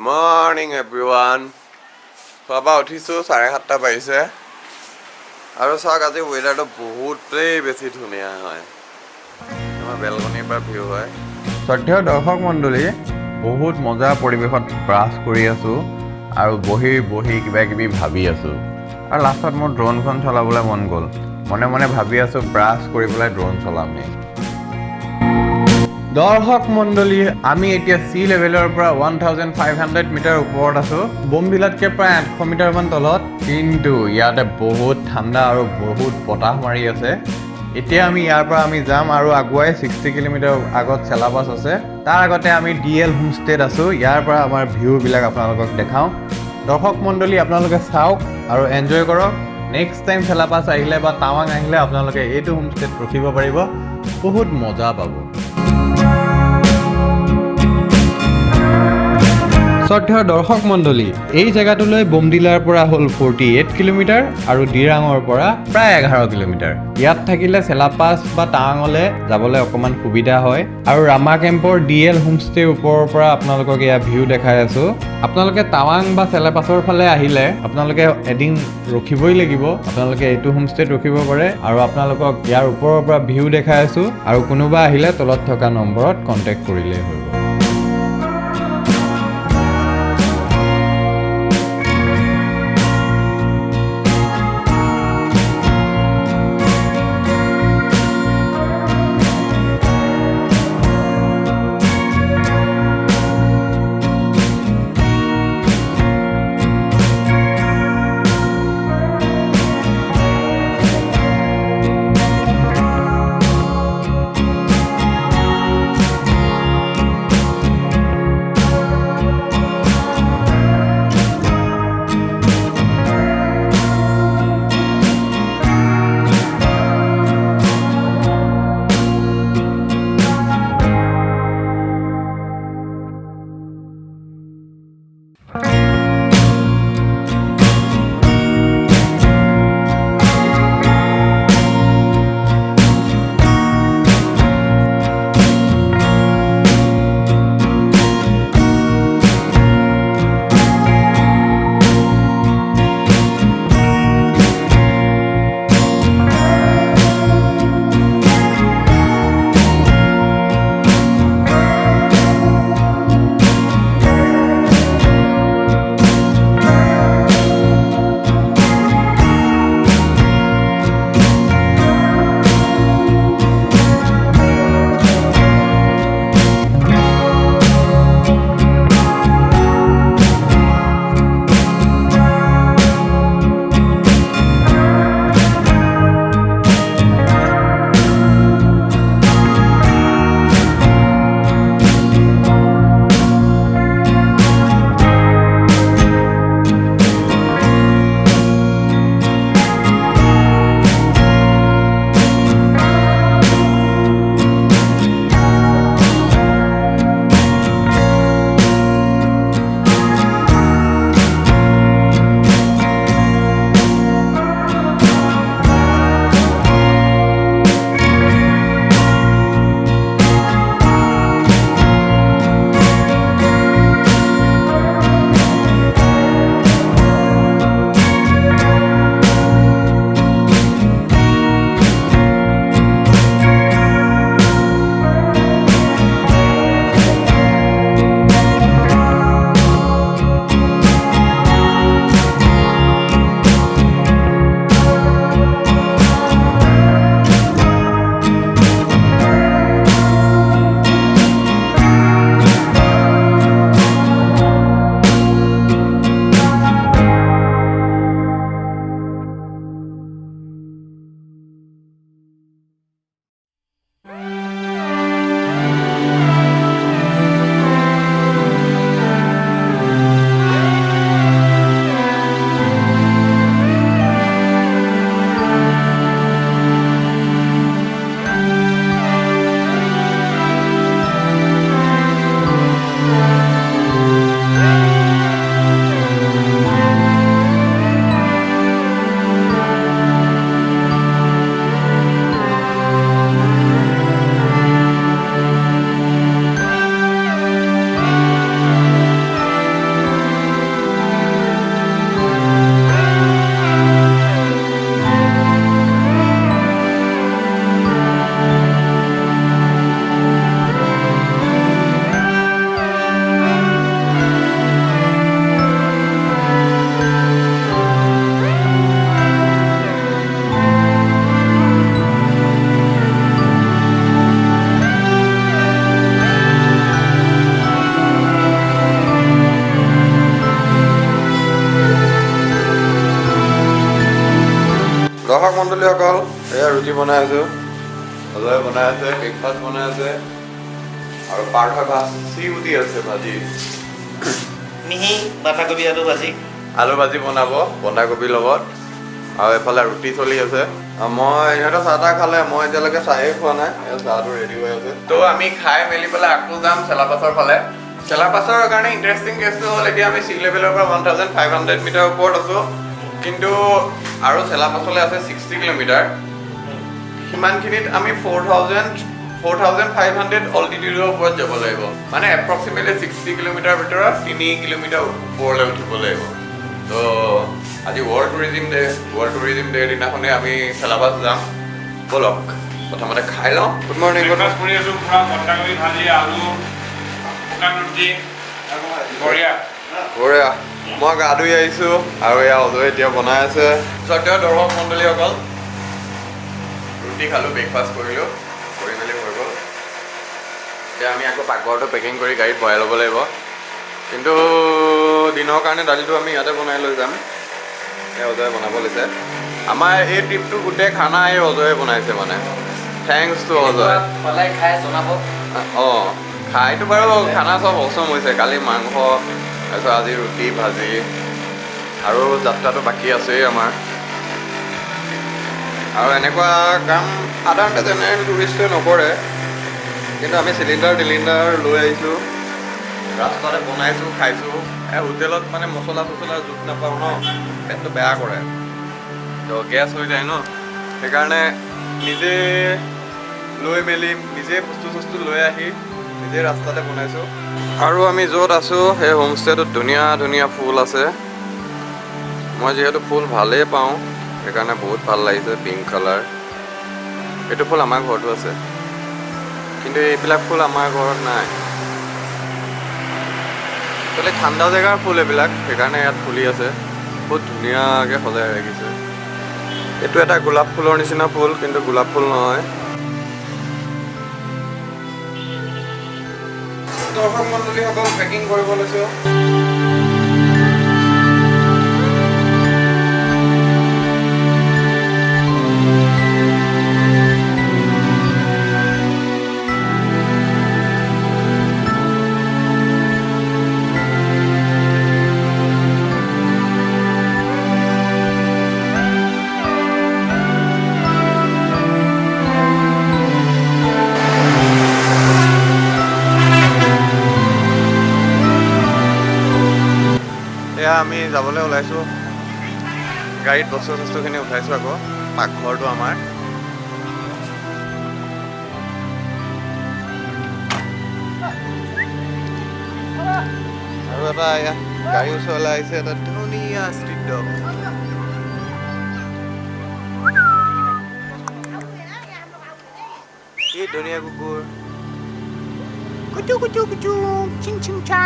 Morning everyone. খোৱা উঠিছো 7:30 বাজিছে আৰু চাওক আজি ওয়েদাৰটো বহুতেই বেছি ধুনীয়া হয় আমাৰ বেলকনিৰ পৰা ভিউ হয় শ্ৰদ্ধেয় দৰ্শক মণ্ডলী বহুত মজা পৰিৱেশত ব্ৰাছ কৰি আছো আৰু বহি কিবা কিবি ভাবি আছো আৰু লাষ্টত মোৰ ড্ৰোনখন চলাবলৈ মন গ'ল মনে ভাবি আছো ব্ৰাছ কৰি পেলাই ড্ৰোন চলাম নি দৰ্শক মণ্ডলী আমি এতিয়া সি লেভেলৰ পৰা 1500 মিটাৰ ওপৰত আছো বমবিলাতকে প্ৰায় 800 মিটাৰ মান তলত কিন্তু ইয়াতে বহুত ঠাণ্ডা আৰু বহুত বতাহ মাৰি আছে এতিয়া আমি ইয়াৰ পৰা আমি যাম আৰু আগুৱাই 60 কিলোমিটাৰ আগত SelaPass আছে তাৰ আগতে আমি ডিএল হোমষ্টেত আছো ইয়াৰ পৰা আমাৰ ভিউ বিলাক আপোনালোকক দেখাও দৰ্শক মণ্ডলী আপোনালোকে চাওক আৰু এনজয় কৰক নেক্সট টাইম SelaPass আহিলে বা টাৱাং আহিলে আপোনালোকে এইটো হোমষ্টেত ৰখিব পাৰিব বহুত মজা পাব শ্ৰদ্ধেয় দৰ্শক মণ্ডলী এই জায়গাটোলৈ বমডিলাৰ পৰা হ'ল 48 কিলোমিটাৰ আৰু ডিৰাঙৰ পৰা প্ৰায় 11 কিলোমিটাৰ ইয়াত থাকিলে SelaPass বা টাৱাঙলৈ যাবলৈ অকমান সুবিধা হয় আৰু ৰামা কেম্পৰ ডিএল হোমষ্টেৰ ওপৰৰ পৰা আপোনালোকক এয়া ভিউ দেখাই আছো আপোনালোকে টাৱাং বা SelaPassৰ ফালে আহিলে আপোনালোকে এদিন ৰখিবই লাগিব আপোনালোকে এইটো হোমষ্টেত ৰখিব পাৰে আৰু আপোনালোকক ইয়াৰ ওপৰৰ পৰা ভিউ দেখাই আছো আৰু কোনোবা আহিলে তলত থকা নম্বৰত কন্টেক্ট কৰিলেই হ'ব মণ্ডলীসকল এয়া ৰুটি বনাই আছোঁ অজয় বনাই আছে ব্ৰেকফাষ্ট বনাই আছে আৰু পাৰ্থই ভাজি উঠি আছে ভাজি মিহি বন্ধাকবি আলু ভাজি বনাব বন্ধাকবিৰ লগত আৰু এফালে ৰুটি চলি আছে মই ইহঁতে চাহ তাহ খালে মই এতিয়ালৈকে চাহেই খোৱা নাই চাহটো ৰেডি হৈ আছে তো আমি খাই মেলি পেলাই আকৌ যাম চেলাপাছৰ ফালে চেলাপাছৰ কাৰণে ইণ্টাৰেষ্টিং কেছটো হ'ল এতিয়া আমি চি লেভেলৰ পৰা 1500 মিটাৰ ওপৰত আছোঁ কিন্তু আৰু চেলাপাছলৈ আছে 60 কিলোমিটাৰ সিমানখিনিত আমি 4500 অল্টিটিউডৰ ওপৰত যাব লাগিব মানে এপ্ৰক্সিমেটলি 60 কিলোমিটাৰ ভিতৰত 3 কিলোমিটাৰ ওপৰলৈ উঠিব লাগিব তো আজি ৱৰ্ল্ড টুৰিজিম ডে দিনাখনে আমি চেলাপাছ যাম ব'লক প্ৰথমতে খাই লওঁ গুড মৰ্ণিং কৰি আছোঁ পুৰা বন্ধাকবি ভাজি আলু শুকান ৰুটি বঢ়িয়া মই গা ধুই আহিছোঁ আৰু এয়া অজয় এতিয়া বনাই আছে শ্ৰদ্ধেয় দৰ্শক মণ্ডলীসকল ৰুটি খালোঁ ব্ৰেকফাষ্ট কৰিলোঁ কৰি মেলি হৈ গ'ল এতিয়া আমি আকৌ পাকঘৰটো পেকিং কৰি গাড়ীত ভৰাই ল'ব লাগিব কিন্তু দিনৰ কাৰণে দালিটো আমি ইয়াতে বনাই লৈ যাম এই অজয়ে বনাব লৈছে আমাৰ এই ট্ৰিপটো গোটেই খানা এই অজয়ে বনাইছে মানে থেংকছ টু অজয় খাই জনাব অঁ খাইটো বাৰু খানা চব অচম হৈছে কালি মাংস তাৰপিছত আজি ৰুটি ভাজি আৰু যাত্ৰাটো বাকী আছেই আমাৰ আৰু এনেকুৱা কাম সাধাৰণতে জেনেৰেল টুৰিষ্টে নকৰে কিন্তু আমি চিলিণ্ডাৰ লৈ আহিছোঁ ৰাস্তাতে বনাইছোঁ খাইছোঁ হোটেলত মানে মছলা চছলা জোখ নাপাওঁ ন পেটটো বেয়া কৰে তো গেছ হৈ যায় ন সেইকাৰণে নিজে লৈ মেলি নিজে বস্তু চস্তু লৈ আহি নিজে ৰাস্তাতে বনাইছোঁ আৰু আমি য'ত আছোঁ সেই হোমষ্টেটোত ধুনীয়া ধুনীয়া ফুল আছে মই যিহেতু ফুল ভালেই পাওঁ সেইকাৰণে বহুত ভাল লাগিছে পিংক কালাৰ এইটো ফুল আমাৰ ঘৰতো আছে কিন্তু এইবিলাক ফুল আমাৰ ঘৰত নাই আচলতে ঠাণ্ডা জেগাৰ ফুল এইবিলাক সেইকাৰণে ইয়াত ফুলি আছে বহুত ধুনীয়াকৈ সজাই ৰাখিছে এইটো এটা গোলাপ ফুলৰ নিচিনা ফুল কিন্তু গোলাপ ফুল নহয় দৰ্শক মণ্ডলীসকল পেকিং কৰিব লৈছোঁ আমি যাবলৈ ওলাইছোঁ গাড়ীত বস্তু চস্তুখিনি উঠাইছোঁ আকৌ পাকঘৰটো আমাৰ আৰু এটা গাড়ী ওচৰলৈ আহিছে এটা ধুনীয়া ষ্ট্ৰীট ডগ কি ধুনীয়া কুকুৰ কুচু কুচু কুচু চিং চিং চা